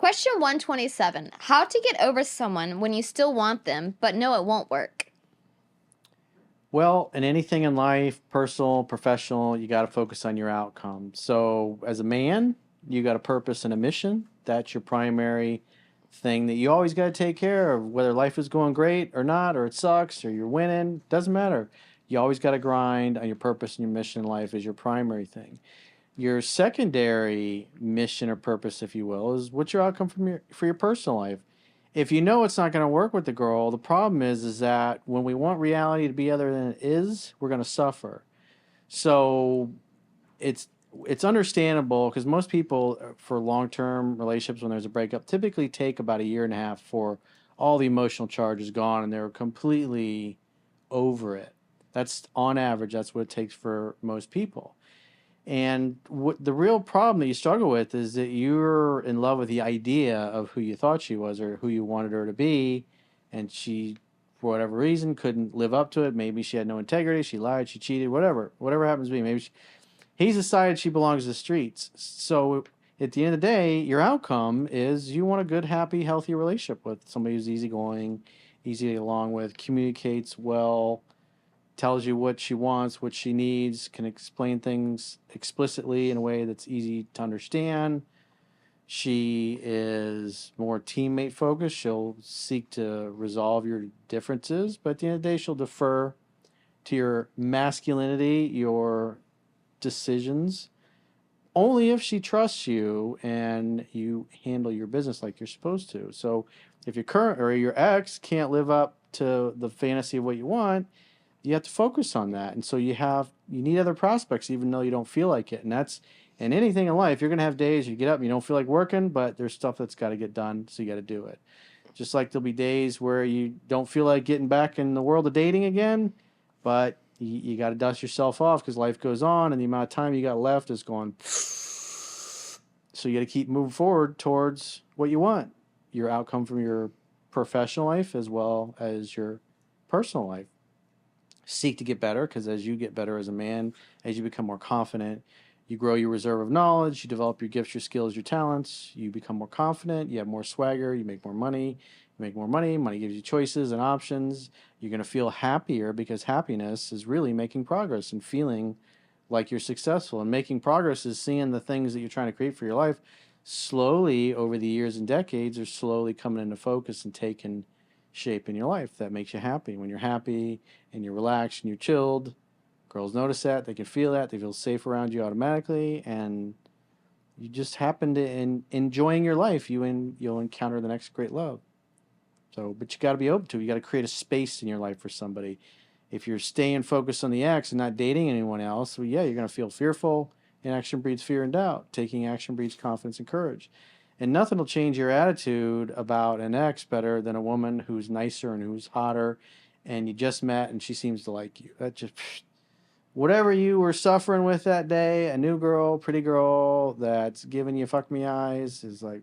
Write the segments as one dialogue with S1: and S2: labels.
S1: Question 127. How to get over someone when you still want them, but know it won't work?
S2: Well, in anything in life, personal, professional, you got to focus on your outcome. So, as a man, you got a purpose and a mission. That's your primary thing that you always got to take care of, whether life is going great or not, or it sucks, or you're winning, doesn't matter. You always got to grind on your purpose and your mission in life is your primary thing. Your secondary mission or purpose, if you will, is what's your outcome from for your personal life. If you know it's not going to work with the girl, the problem is that when we want reality to be other than it is, we're going to suffer. So it's it's understandable because most people for long-term relationships when there's a breakup typically take about a year and a half for all the emotional charge is gone and they're completely over it. That's on average that's what it takes for most people. And what the real problem that you struggle with is that you're in love with the idea of who you thought she was or who you wanted her to be, and she, for whatever reason, couldn't live up to it. Maybe she had no integrity, she lied, she cheated, whatever happens to be. He's decided she belongs to the streets. So at the end of the day, your outcome is you want a good, happy, healthy relationship with somebody who's easygoing, easy to get along with, communicates well, tells you what she wants, what she needs, can explain things explicitly in a way that's easy to understand. She is more teammate focused. She'll seek to resolve your differences, but at the end of the day, she'll defer to your masculinity, your decisions, only if she trusts you and you handle your business like you're supposed to. So if your current or your ex can't live up to the fantasy of what you want, you have to focus on that. And so you need other prospects even though you don't feel like it. And that's in anything in life, you're gonna have days you get up and you don't feel like working, but there's stuff that's gotta get done, so you gotta do it. Just like there'll be days where you don't feel like getting back in the world of dating again, but you got to dust yourself off because life goes on and the amount of time you got left is going. So you got to keep moving forward towards what you want, your outcome from your professional life as well as your personal life. Seek to get better because as you get better as a man, as you become more confident, you grow your reserve of knowledge, you develop your gifts, your skills, your talents, you become more confident, you have more swagger, you make more money, money gives you choices and options. You're going to feel happier because happiness is really making progress and feeling like you're successful. And making progress is seeing the things that you're trying to create for your life slowly over the years and decades are slowly coming into focus and taking shape in your life. That makes you happy. When you're happy and you're relaxed and you're chilled, girls notice that, they can feel that, they feel safe around you automatically, and you just happen to enjoying your life. You'll encounter the next great love. So, but you got to be open to it. You got to create a space in your life for somebody. If you're staying focused on the ex and not dating anyone else, well, yeah, you're going to feel fearful. Inaction breeds fear and doubt. Taking action breeds confidence and courage. And nothing will change your attitude about an ex better than a woman who's nicer and who's hotter and you just met and she seems to like you. That just, whatever you were suffering with that day, a new girl, pretty girl that's giving you fuck me eyes is like,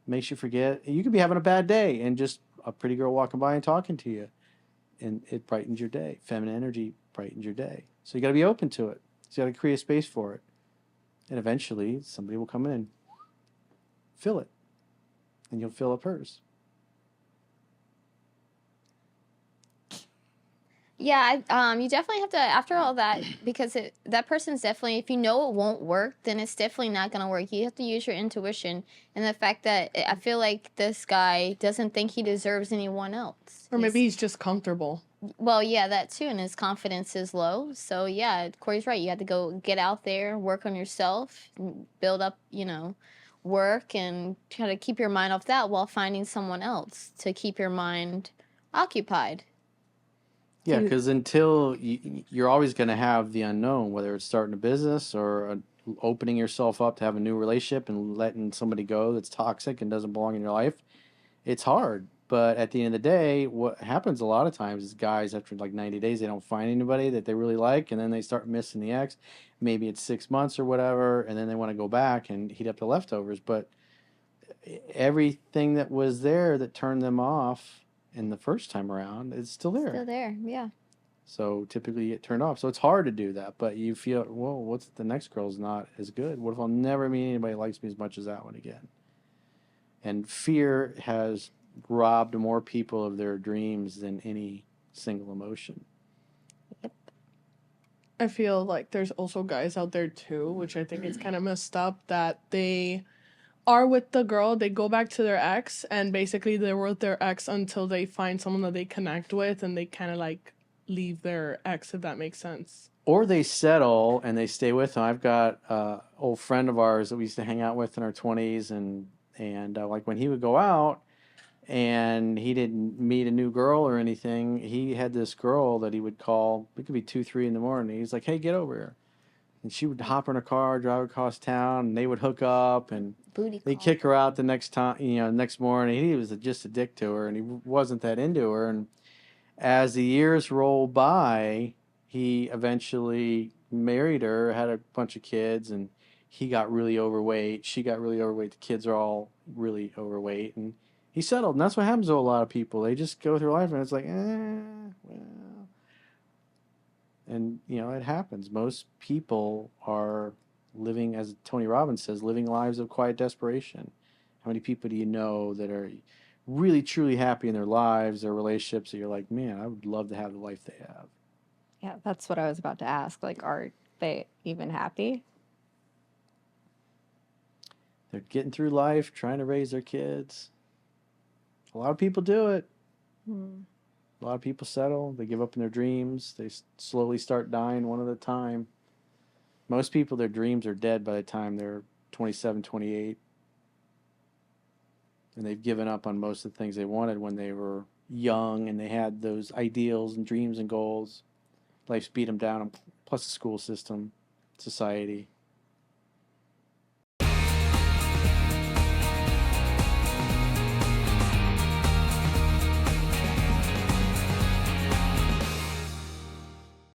S2: makes you forget. You could be having a bad day and just a pretty girl walking by and talking to you, and it brightens your day. Feminine energy brightens your day. So you got to be open to it. So you got to create a space for it, and eventually somebody will come in, fill it, and you'll fill up hers.
S1: Yeah, you definitely have to, after all that, because that person's definitely, if you know it won't work, then it's definitely not going to work. You have to use your intuition and the fact that I feel like this guy doesn't think he deserves anyone else.
S3: Or maybe he's just comfortable.
S1: Well, yeah, that too, and his confidence is low. So, yeah, Corey's right. You have to go get out there, work on yourself, build up, work, and try to keep your mind off that while finding someone else to keep your mind occupied.
S2: Yeah, because until you're always going to have the unknown, whether it's starting a business or opening yourself up to have a new relationship and letting somebody go that's toxic and doesn't belong in your life. It's hard. But at the end of the day, what happens a lot of times is guys, after like 90 days, they don't find anybody that they really like, and then they start missing the ex. Maybe it's 6 months or whatever, and then they want to go back and heat up the leftovers. But everything that was there that turned them off in the first time around is still there.
S1: Still there, yeah.
S2: So typically you get turned off. So it's hard to do that. But you feel, well, what's the next girl's not as good? What if I'll never meet anybody who likes me as much as that one again? And fear has robbed more people of their dreams than any single emotion.
S1: Yep.
S3: I feel like there's also guys out there too, which I think is kind of messed up, that they are with the girl, they go back to their ex, and basically they're with their ex until they find someone that they connect with, and they kind of like leave their ex, if that makes sense.
S2: Or they settle and they stay with them. I've got an old friend of ours that we used to hang out with in our 20s, and like when he would go out and he didn't meet a new girl or anything, he had this girl that he would call. It could be 2, 3 in the morning. He's like, "Hey, get over here," and she would hop in her car, drive across town, and they would hook up, and
S1: Booty
S2: they
S1: call.
S2: kick her out the next time, next morning. He was just a dick to her, and he wasn't that into her. And as the years rolled by, he eventually married her, had a bunch of kids, and he got really overweight. She got really overweight. The kids are all really overweight, and he settled. And that's what happens to a lot of people. They just go through life, and it's like, well. And, it happens. Most people are living, as Tony Robbins says, living lives of quiet desperation. How many people do you know that are really, truly happy in their lives, their relationships, that you're like, man, I would love to have the life they have?
S4: Yeah, that's what I was about to ask. Like, are they even happy?
S2: They're getting through life, trying to raise their kids. A lot of people do it. A lot of people settle. They give up in their dreams. They slowly start dying one at a time. Most people, their dreams are dead by the time they're 27, 28. And they've given up on most of the things they wanted when they were young and they had those ideals and dreams and goals. Life's beat them down, plus the school system, society.